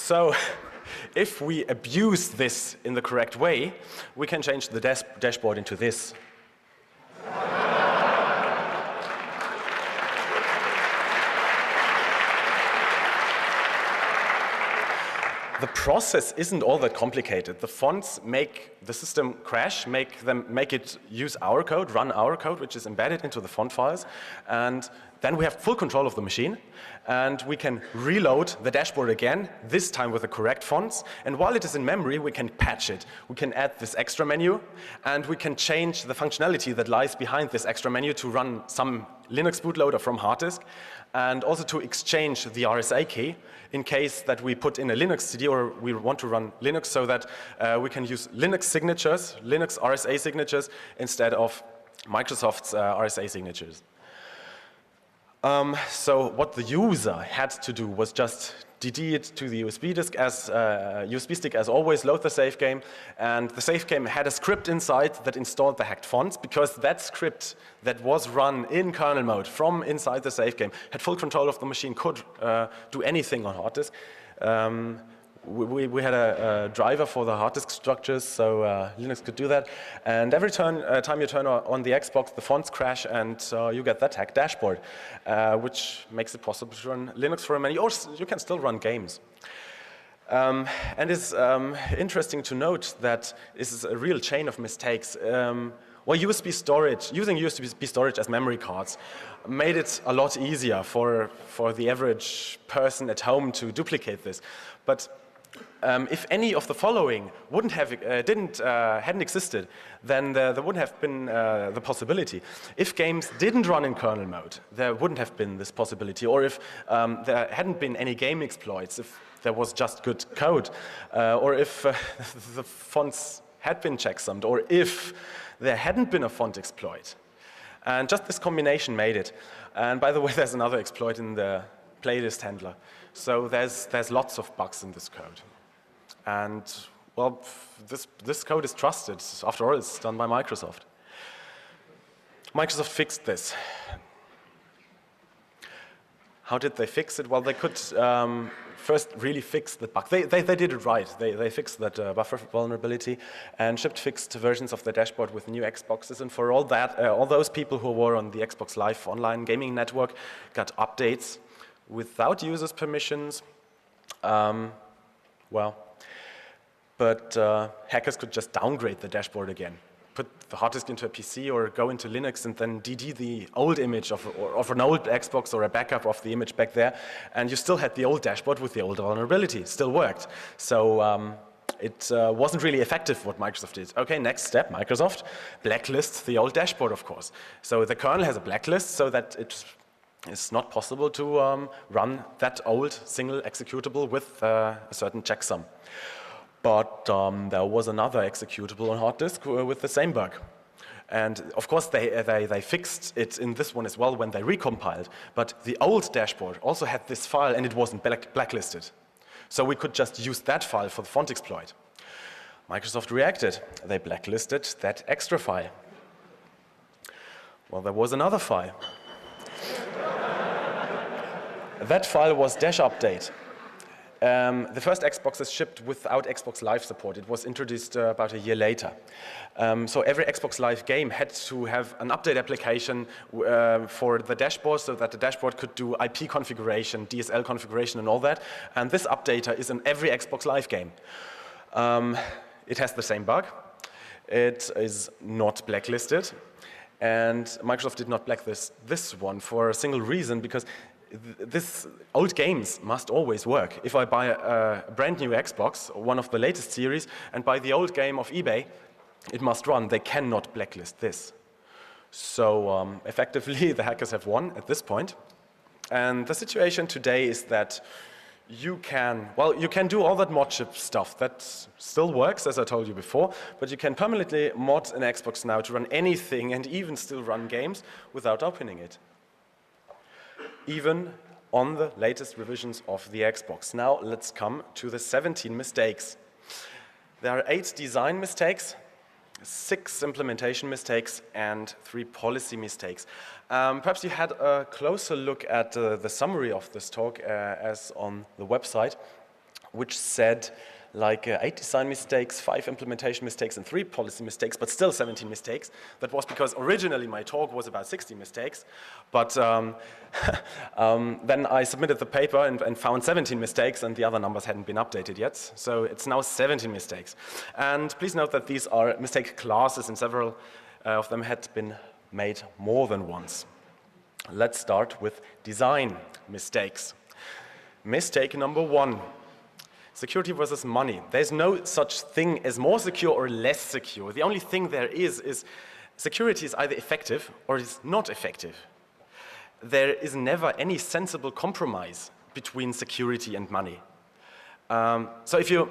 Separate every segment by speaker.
Speaker 1: So if we abuse this in the correct way, we can change the dashboard into this. The process isn't all that complicated. The fonts make the system crash, make it use our code, run our code, which is embedded into the font files, and then we have full control of the machine, and we can reload the dashboard again, this time with the correct fonts, and while it is in memory, we can patch it. We can add this extra menu, and we can change the functionality that lies behind this extra menu to run some Linux bootloader from hard disk, and also to exchange the RSA key in case that we put in a Linux CD or we want to run Linux, so that we can use Linux signatures, Linux RSA signatures, instead of Microsoft's RSA signatures. So what the user had to do was just DD it to the USB stick as always, load the save game, and the save game had a script inside that installed the hacked fonts, because that script that was run in kernel mode from inside the save game had full control of the machine, could do anything on hard disk. We had a driver for the hard disk structures, so Linux could do that. And every time you turn on the Xbox, the fonts crash, and you get that hacked dashboard, which makes it possible to run Linux for a menu, or you can still run games. And it's interesting to note that this is a real chain of mistakes. Well, USB storage, using USB storage as memory cards made it a lot easier for the average person at home to duplicate this. But if any of the following hadn't existed, then there wouldn't have been the possibility. If games didn't run in kernel mode, there wouldn't have been this possibility. Or if there hadn't been any game exploits, if there was just good code, or if the fonts had been checksummed, or if there hadn't been a font exploit. And just this combination made it. And by the way, there's another exploit in the playlist handler. So there's lots of bugs in this code. And well, this code is trusted. After all, it's done by Microsoft. Microsoft fixed this. How did they fix it? Well, they could first really fix the bug. They did it right. They fixed that buffer vulnerability and shipped fixed versions of the dashboard with new Xboxes. And for all that, all those people who were on the Xbox Live online gaming network got updates without users' permissions. But hackers could just downgrade the dashboard again, put the hard disk into a PC or go into Linux and then DD the old image of an old Xbox or a backup of the image back there, and you still had the old dashboard with the old vulnerability. It still worked. So it wasn't really effective what Microsoft did. Okay, next step, Microsoft blacklists the old dashboard, of course. So the kernel has a blacklist so that it's not possible to run that old single executable with a certain checksum. But there was another executable on hard disk with the same bug. And of course they fixed it in this one as well when they recompiled. But the old dashboard also had this file and it wasn't blacklisted. So we could just use that file for the font exploit. Microsoft reacted. They blacklisted that extra file. Well, there was another file. That file was -update. The first Xbox is shipped without Xbox Live support. It was introduced about a year later. So every Xbox Live game had to have an update application for the dashboard so that the dashboard could do IP configuration, DSL configuration and all that. And this updater is in every Xbox Live game. It has the same bug. It is not blacklisted. And Microsoft did not blacklist this one for a single reason, because this old games must always work. If I buy a brand new Xbox, one of the latest series, and buy the old game of eBay, it must run. They cannot blacklist this. So effectively, the hackers have won at this point. And the situation today is that you can do all that mod chip stuff. That still works, as I told you before, but you can permanently mod an Xbox now to run anything and even still run games without opening it, even on the latest revisions of the Xbox. Now let's come to the 17 mistakes. There are 8 design mistakes, 6 implementation mistakes, and 3 policy mistakes. Perhaps you had a closer look at the summary of this talk as on the website. which said like 8 design mistakes, 5 implementation mistakes, and 3 policy mistakes, but still 17 mistakes. That was because originally my talk was about 60 mistakes, but then I submitted the paper and found 17 mistakes, and the other numbers hadn't been updated yet. So it's now 17 mistakes. And please note that these are mistake classes, and several of them had been made more than once. Let's start with design mistakes. Mistake number 1. Security versus money. There's no such thing as more secure or less secure. The only thing there is security is either effective or is not effective. There is never any sensible compromise between security and money. So if you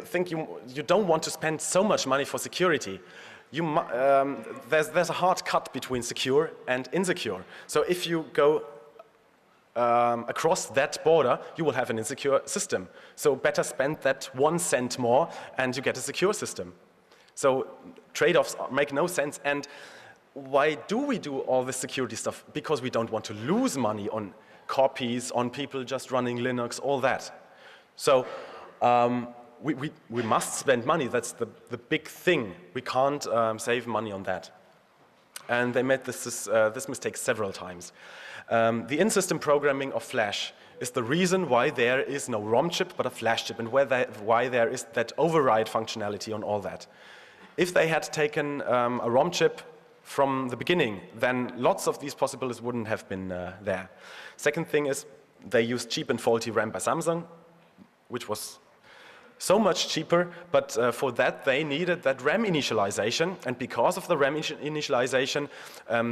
Speaker 1: think you don't want to spend so much money for security, there's a hard cut between secure and insecure. So if you go across that border, you will have an insecure system. So better spend that 1 cent more and you get a secure system. So trade-offs make no sense. And why do we do all this security stuff? Because we don't want to lose money on copies, on people just running Linux, all that. So we must spend money. That's the big thing. We can't save money on that. And they made this mistake several times. The in-system programming of Flash is the reason why there is no ROM chip but a Flash chip, and why there is that override functionality on all that. If they had taken a ROM chip from the beginning, then lots of these possibilities wouldn't have been there. Second thing is they used cheap and faulty RAM by Samsung, which was so much cheaper, but for that they needed that RAM initialization, and because of the RAM initialization,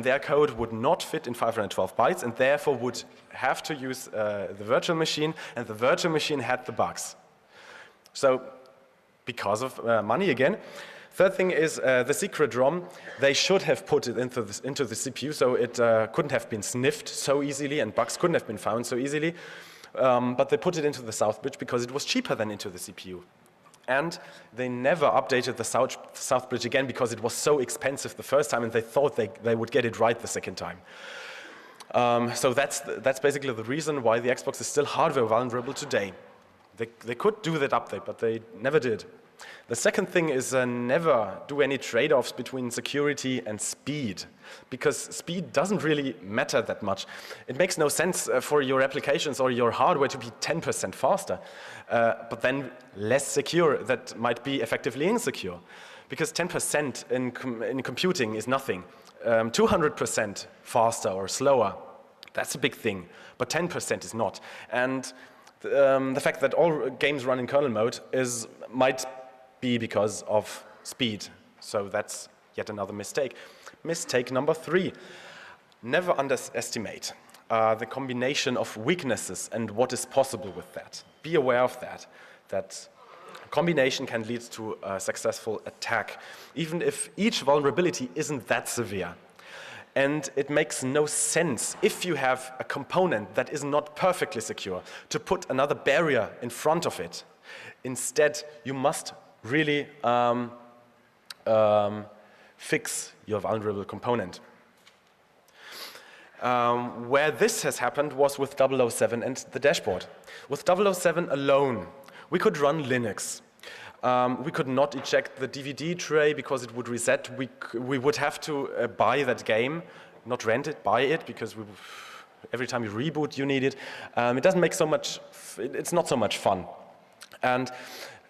Speaker 1: their code would not fit in 512 bytes and therefore would have to use the virtual machine, and the virtual machine had the bugs. So because of money again. Third thing is the secret ROM, they should have put it into the CPU, so it couldn't have been sniffed so easily and bugs couldn't have been found so easily. But they put it into the South Bridge because it was cheaper than into the CPU. And they never updated the South Bridge again because it was so expensive the first time, and they thought they would get it right the second time. So that's basically the reason why the Xbox is still hardware vulnerable today. They could do that update, but they never did. The second thing is never do any trade-offs between security and speed, because speed doesn't really matter that much. It makes no sense for your applications or your hardware to be 10% faster, but then less secure. That might be effectively insecure, because 10% in computing is nothing. 200% faster or slower, that's a big thing, but 10% is not. And the fact that all games run in kernel mode might be because of speed. So that's yet another mistake. Mistake number 3, never underestimate the combination of weaknesses and what is possible with that. Be aware of that combination can lead to a successful attack, even if each vulnerability isn't that severe. And it makes no sense, if you have a component that is not perfectly secure, to put another barrier in front of it. Instead, you must really fix your vulnerable component. Where this has happened was with 007 and the dashboard. With 007 alone, we could run Linux. We could not eject the DVD tray because it would reset. We would have to buy that game, not rent it, buy it, because every time you reboot, you need it. It doesn't make so much, it's not so much fun. And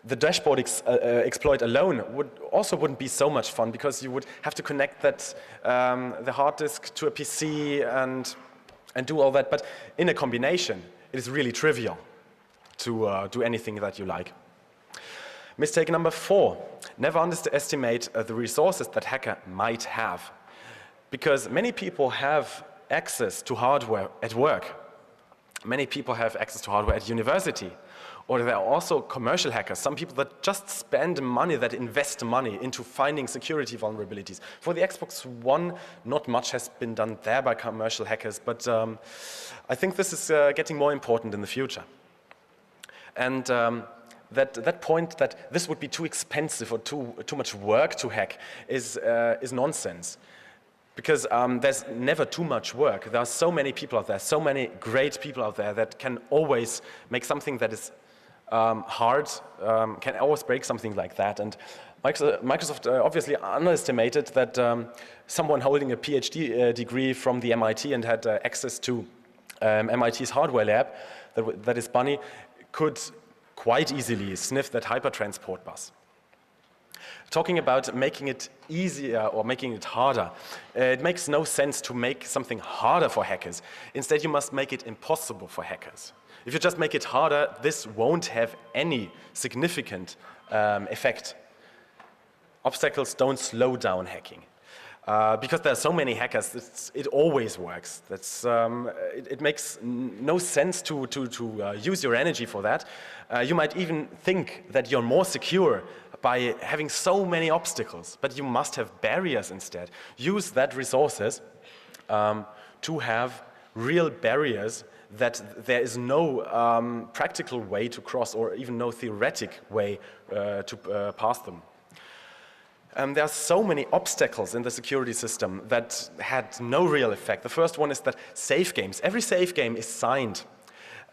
Speaker 1: the dashboard exploit alone wouldn't be so much fun, because you would have to connect that the hard disk to a PC and do all that. But in a combination, it is really trivial to do anything that you like. Mistake number 4, never underestimate the resources that hacker might have. Because many people have access to hardware at work. Many people have access to hardware at university. Or there are also commercial hackers, some people that just spend money, that invest money into finding security vulnerabilities. For the Xbox One, not much has been done there by commercial hackers, but I think this is getting more important in the future. And that point that this would be too expensive or too much work to hack is nonsense. Because there's never too much work. There are so many people out there, so many great people out there that can always make something that is hard can always break something like that. And Microsoft obviously underestimated that someone holding a PhD degree from the MIT and had access to MIT's hardware lab, that is Bunny, could quite easily sniff that hypertransport bus. Talking about making it easier or making it harder, it makes no sense to make something harder for hackers. Instead, you must make it impossible for hackers. If you just make it harder, this won't have any significant effect. Obstacles don't slow down hacking. Because there are so many hackers, it always works. It makes no sense to use your energy for that. You might even think that you're more secure by having so many obstacles, but you must have barriers instead. Use that resources to have real barriers that there is no practical way to cross or even no theoretic way to pass them. There are so many obstacles in the security system that had no real effect. The first one is that save games. Every save game is signed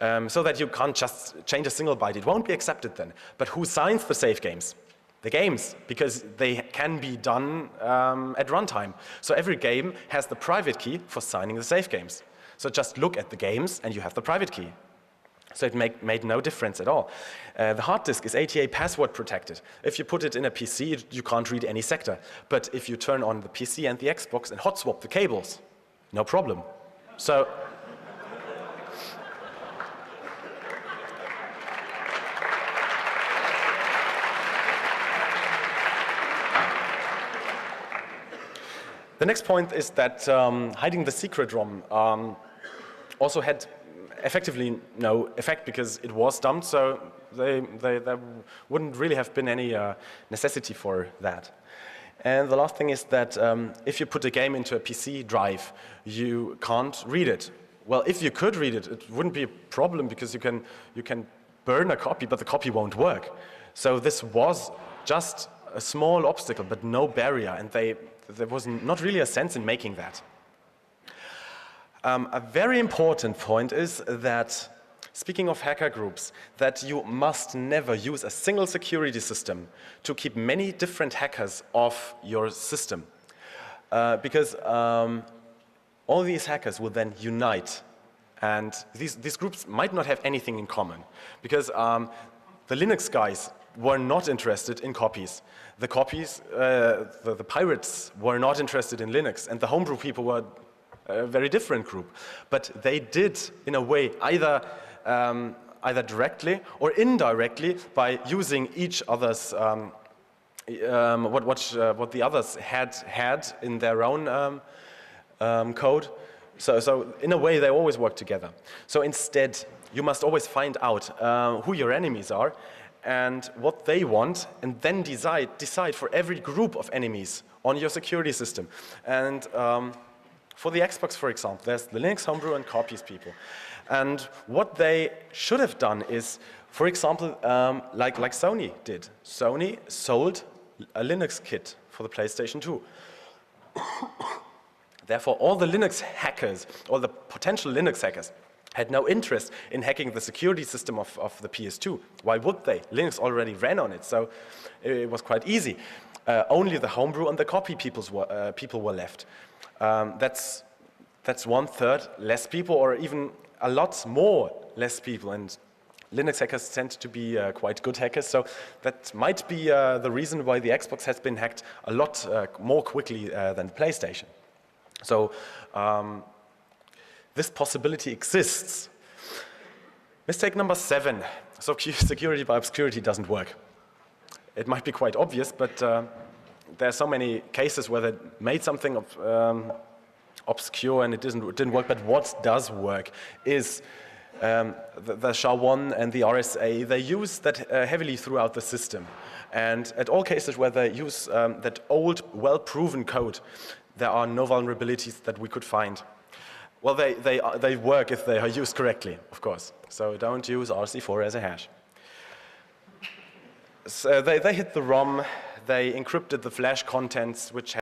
Speaker 1: so that you can't just change a single byte. It won't be accepted then. But who signs the save games? The games, because they can be done at runtime. So every game has the private key for signing the save games. So just look at the games and you have the private key. So it made no difference at all. The hard disk is ATA password protected. If you put it in a PC, you can't read any sector. But if you turn on the PC and the Xbox and hot swap the cables, no problem. So the next point is that hiding the secret ROM also had effectively no effect because it was dumped, so there wouldn't really have been any necessity for that. And the last thing is that if you put a game into a PC drive, you can't read it. Well, if you could read it, it wouldn't be a problem because you can burn a copy, but the copy won't work. So this was just a small obstacle, but no barrier, and there was not really a sense in making that. A very important point is that, speaking of hacker groups, that you must never use a single security system to keep many different hackers off your system. Because all these hackers will then unite. And these groups might not have anything in common. Because the Linux guys were not interested in copies. The copies, the pirates were not interested in Linux. And the homebrew people were a very different group. But they did, in a way, either directly or indirectly by using each other's, what the others had in their own code. So in a way, they always work together. So instead, you must always find out who your enemies are and what they want, and then decide for every group of enemies on your security system. And for the Xbox, for example, there's the Linux homebrew and copies people. And what they should have done is, for example, like Sony did. Sony sold a Linux kit for the PlayStation 2. Therefore, all the Linux hackers, all the potential Linux hackers, had no interest in hacking the security system of the PS2. Why would they? Linux already ran on it, so it was quite easy. Only the homebrew and the copy people were left. That's 1/3 less people, or even a lot more less people. And Linux hackers tend to be quite good hackers, so that might be the reason why the Xbox has been hacked a lot more quickly than the PlayStation. So this possibility exists. Mistake number 7. So security by obscurity doesn't work. It might be quite obvious, but there are so many cases where they made something obscure and it didn't work. But what does work is the SHA-1 and the RSA. They use that heavily throughout the system. And at all cases where they use that old, well-proven code, there are no vulnerabilities that we could find. Well, they work if they are used correctly, of course. So don't use RC4 as a hash. So they hit the ROM, they encrypted the flash contents, which